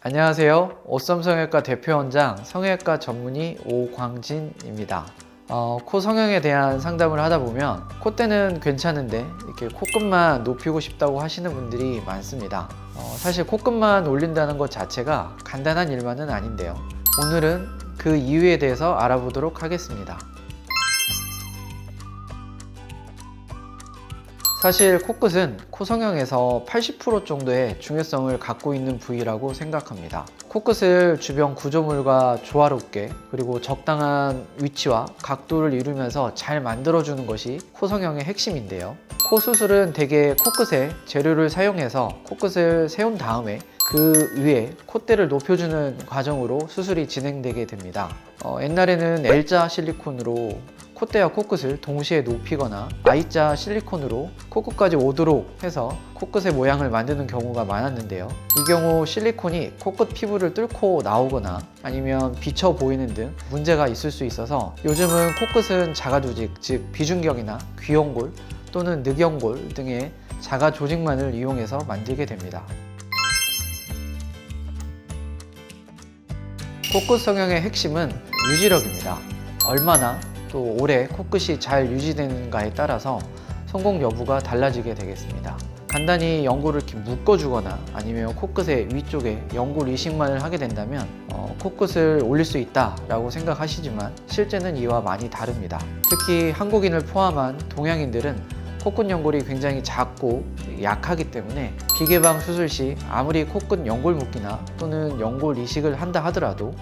안녕하세요. 오썸 성형외과 대표 원장 성형외과 전문의 오광진입니다. 코 성형에 대한 상담을 하다 보면 콧대는 괜찮은데 이렇게 코끝만 높이고 싶다고 하시는 분들이 많습니다. 사실 코끝만 올린다는 것 자체가 간단한 일만은 아닌데요. 오늘은 그 이유에 대해서 알아보도록 하겠습니다. 사실 코끝은 코 성형에서 80% 정도의 중요성을 갖고 있는 부위라고 생각합니다. 코끝을 주변 구조물과 조화롭게 그리고 적당한 위치와 각도를 이루면서 잘 만들어주는 것이 코 성형의 핵심인데요. 코 수술은 대개 코끝에 재료를 사용해서 코끝을 세운 다음에 그 위에 콧대를 높여주는 과정으로 수술이 진행되게 됩니다. 옛날에는 L자 실리콘으로 콧대와 코끝을 동시에 높이거나 I자 실리콘으로 코끝까지 오도록 해서 코끝의 모양을 만드는 경우가 많았는데요. 이 경우 실리콘이 코끝 피부를 뚫고 나오거나 아니면 비쳐 보이는 등 문제가 있을 수 있어서 요즘은 코끝은 자가 조직, 즉 비중격이나 귀연골 또는 늑연골 등의 자가 조직만을 이용해서 만들게 됩니다. 코끝 성형의 핵심은 유지력입니다. 얼마나 또 오래 코끝이 잘 유지되는가에 따라서 성공 여부가 달라지게 되겠습니다. 간단히 연골을 이렇게 묶어주거나 아니면 코끝의 위쪽에 연골 이식만을 하게 된다면 코끝을 올릴 수 있다라고 생각하시지만 실제는 이와 많이 다릅니다. 특히 한국인을 포함한 동양인들은 코끝 연골이 굉장히 작고 약하기 때문에 비개방 수술 시 아무리 코끝 연골 묶기나 또는 연골 이식을 한다 하더라도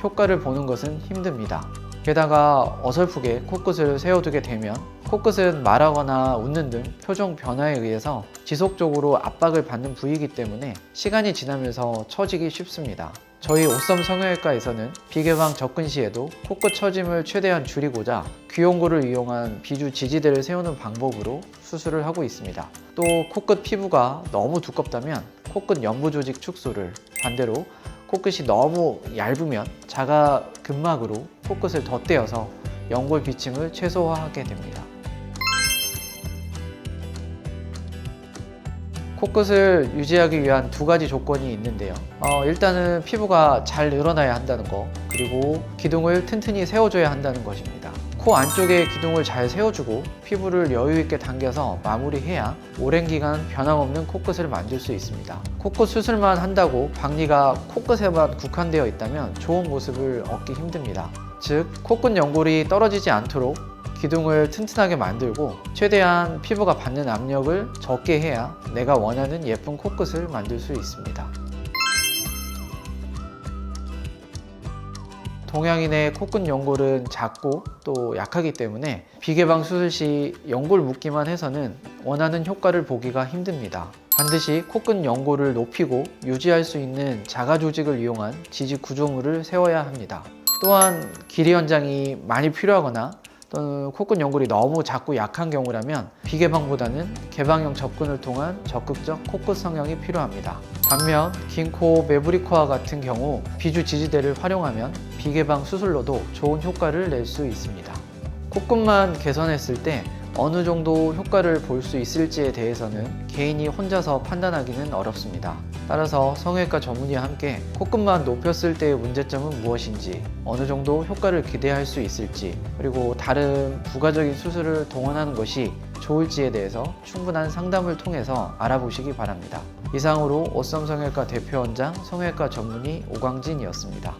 효과를 보는 것은 힘듭니다. 게다가 어설프게 코끝을 세워두게 되면 코끝은 말하거나 웃는 등 표정 변화에 의해서 지속적으로 압박을 받는 부위이기 때문에 시간이 지나면서 처지기 쉽습니다. 저희 오썸 성형외과에서는 비개방 접근 시에도 코끝 처짐을 최대한 줄이고자 귀연골을 이용한 비주 지지대를 세우는 방법으로 수술을 하고 있습니다. 또 코끝 피부가 너무 두껍다면 코끝 연부 조직 축소를, 반대로 코끝이 너무 얇으면 자가 근막으로 코끝을 덧대어서 연골 비침을 최소화하게 됩니다. 코끝을 유지하기 위한 두 가지 조건이 있는데요. 일단은 피부가 잘 늘어나야 한다는 거, 그리고 기둥을 튼튼히 세워줘야 한다는 것입니다. 코 안쪽에 기둥을 잘 세워주고 피부를 여유 있게 당겨서 마무리해야 오랜 기간 변함없는 코끝을 만들 수 있습니다. 코끝 수술만 한다고 박리가 코끝에만 국한되어 있다면 좋은 모습을 얻기 힘듭니다. 즉, 코끝 연골이 떨어지지 않도록 기둥을 튼튼하게 만들고 최대한 피부가 받는 압력을 적게 해야 내가 원하는 예쁜 코끝을 만들 수 있습니다. 동양인의 코끝 연골은 작고 또 약하기 때문에 비개방 수술 시 연골 묶기만 해서는 원하는 효과를 보기가 힘듭니다. 반드시 코끝 연골을 높이고 유지할 수 있는 자가 조직을 이용한 지지 구조물을 세워야 합니다. 또한 길이 연장이 많이 필요하거나 또는 코끝 연골이 너무 작고 약한 경우라면 비개방보다는 개방형 접근을 통한 적극적 코끝 성형이 필요합니다. 반면 긴 코, 매부리 코와 같은 경우 비주 지지대를 활용하면 비개방 수술로도 좋은 효과를 낼 수 있습니다. 코끝만 개선했을 때 어느 정도 효과를 볼 수 있을지에 대해서는 개인이 혼자서 판단하기는 어렵습니다. 따라서 성형외과 전문의와 함께 코끝만 높였을 때의 문제점은 무엇인지, 어느 정도 효과를 기대할 수 있을지, 그리고 다른 부가적인 수술을 동원하는 것이 좋을지에 대해서 충분한 상담을 통해서 알아보시기 바랍니다. 이상으로 오썸 성형외과 대표 원장 성형외과 전문의 오광진이었습니다.